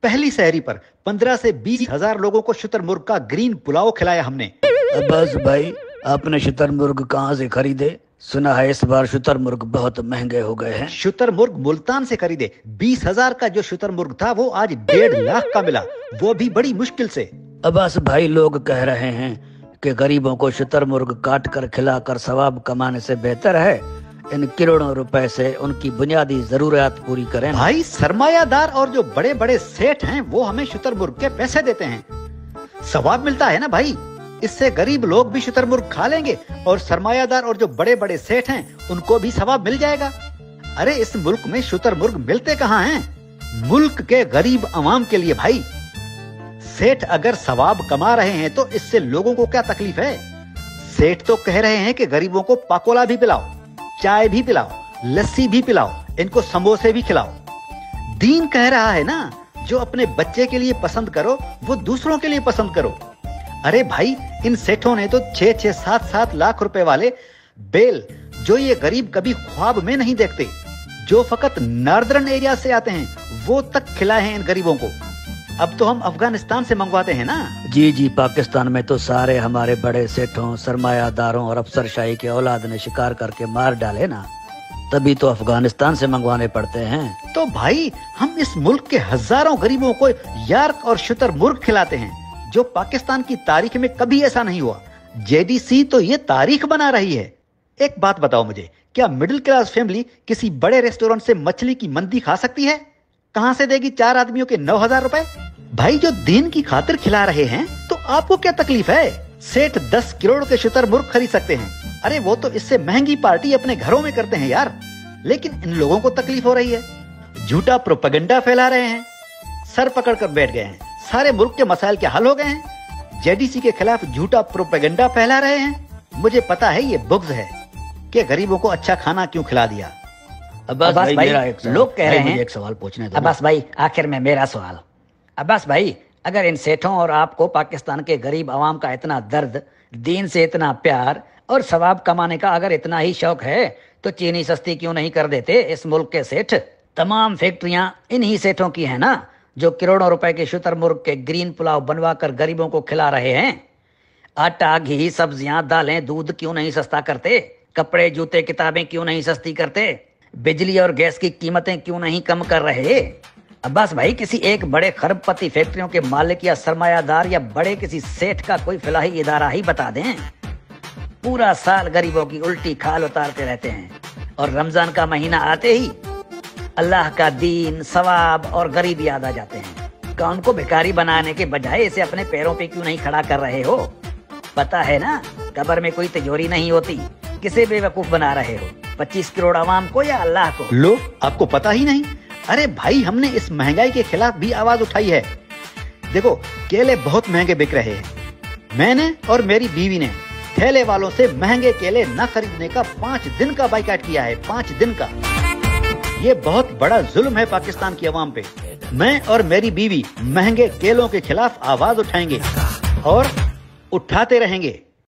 पहली सहरी पर 15 से 20 हजार लोगों को शुतुरमुर्ग का ग्रीन पुलाव खिलाया हमने। अब्बास भाई, आपने शुतुरमुर्ग कहाँ से खरीदे? सुना है इस बार शुतुरमुर्ग बहुत महंगे हो गए हैं। शुतुरमुर्ग मुल्तान से खरीदे। 20,000 का जो शुतुरमुर्ग था वो आज 1.5 लाख का मिला, वो भी बड़ी मुश्किल से। अब्बास भाई, लोग कह रहे हैं कि गरीबों को शुतुरमुर्ग काट कर खिलाकर सवाब कमाने से बेहतर है इन करोड़ों रुपए से उनकी बुनियादी जरूरियात पूरी करें। भाई, सरमायादार और जो बड़े बड़े सेठ हैं वो हमें शुतुरमुर्ग के पैसे देते हैं, सवाब मिलता है ना भाई। इससे गरीब लोग भी शुतुरमुर्ग खा लेंगे और सरमायादार और जो बड़े बड़े सेठ हैं उनको भी सवाब मिल जाएगा। अरे इस मुल्क में शुतुरमुर्ग मिलते कहाँ हैं? मुल्क के गरीब अवाम के लिए भाई। सेठ अगर सवाब कमा रहे हैं तो इससे लोगों को क्या तकलीफ है? सेठ तो कह रहे हैं कि गरीबों को पकोड़ा भी पिलाओ, चाय भी पिलाओ, लस्सी भी पिलाओ, इनको समोसे भी खिलाओ। दीन कह रहा है ना, जो अपने बच्चे के लिए पसंद करो वो दूसरों के लिए पसंद करो। अरे भाई, इन सेठों ने तो 6-6, 7-7 लाख रुपए वाले बेल, जो ये गरीब कभी ख्वाब में नहीं देखते, जो फकत नॉर्दर्न एरिया से आते हैं, वो तक खिलाए हैं इन गरीबों को। अब तो हम अफगानिस्तान से मंगवाते हैं ना। जी जी, पाकिस्तान में तो सारे हमारे बड़े सेठों, सरमायादारों और अफसरशाही के औलाद ने शिकार करके मार डाले ना, तभी तो अफगानिस्तान से मंगवाने पड़ते हैं। तो भाई, हम इस मुल्क के हजारों गरीबों को यार्क और शुतुरमुर्ग खिलाते हैं, जो पाकिस्तान की तारीख में कभी ऐसा नहीं हुआ। जेडीसी तो ये तारीख बना रही है। एक बात बताओ मुझे, क्या मिडिल क्लास फैमिली किसी बड़े रेस्टोरेंट से मछली की मंदी खा सकती है? कहां से देगी 4 आदमियों के 9,000 रुपए? भाई, जो दीन की खातिर खिला रहे हैं तो आपको क्या तकलीफ है? सेठ 10 करोड़ के शुतुरमुर्ग खरीद सकते हैं। अरे वो तो इससे महंगी पार्टी अपने घरों में करते हैं यार, लेकिन इन लोगों को तकलीफ हो रही है। झूठा प्रोपेगेंडा फैला रहे हैं, सर पकड़ कर बैठ गए हैं। सारे मुल्क के मसाइल के हल हो गए हैं, जेडीसी के खिलाफ झूठा प्रोपेगेंडा फैला रहे हैं। मुझे पता है ये बुग़्ज़ है कि गरीबों को अच्छा खाना क्यों खिला दिया। अब्बास भाई, लोग कह रहे हैं, एक सवाल पूछने दो। अब्बास भाई, आखिर में मेरा सवाल। अब्बास भाई, अगर इन सेठों और आपको पाकिस्तान के गरीब आवाम का इतना दर्द, दीन से इतना प्यार और सवाब कमाने का अगर इतना ही शौक है, तो चीनी सस्ती क्यों नहीं कर देते इस मुल्क के सेठ? तमाम फैक्ट्रियां इन्हीं सेठों की हैं ना, जो करोड़ों रुपए के शुतुरमुर्ग के ग्रीन पुलाव बनवा कर गरीबों को खिला रहे हैं। आटा, घी, सब्जियां, दालें, दूध क्यों नहीं सस्ता करते? कपड़े, जूते, किताबें क्यों नहीं सस्ती करते? बिजली और गैस की कीमतें क्यों नहीं कम कर रहे? अब्बास भाई, किसी एक बड़े खरबपति फैक्ट्रियों के मालिक या सरमायादार या बड़े किसी सेठ का कोई फलाही इदारा ही बता दें। पूरा साल गरीबों की उल्टी खाल उतारते रहते हैं और रमजान का महीना आते ही अल्लाह का दीन, सवाब और गरीब याद आ जाते हैं। कौन को भिखारी बनाने के बजाय इसे अपने पैरों पे क्यों नहीं खड़ा कर रहे हो? पता है ना, कब्र में कोई तिजोरी नहीं होती। किसे बेवकूफ बना रहे हो? 25 करोड़ आवाम को या अल्लाह को? लो, आपको पता ही नहीं? अरे भाई, हमने इस महंगाई के खिलाफ भी आवाज उठाई है। देखो, केले बहुत महंगे बिक रहे हैं। मैंने और मेरी बीवी ने ठेले वालों से महंगे केले न खरीदने का 5 दिन का बाइकाट किया है। 5 दिन का। ये बहुत बड़ा जुल्म है पाकिस्तान की आवाम पे। मैं और मेरी बीवी महंगे केलों के खिलाफ आवाज उठाएंगे और उठाते रहेंगे।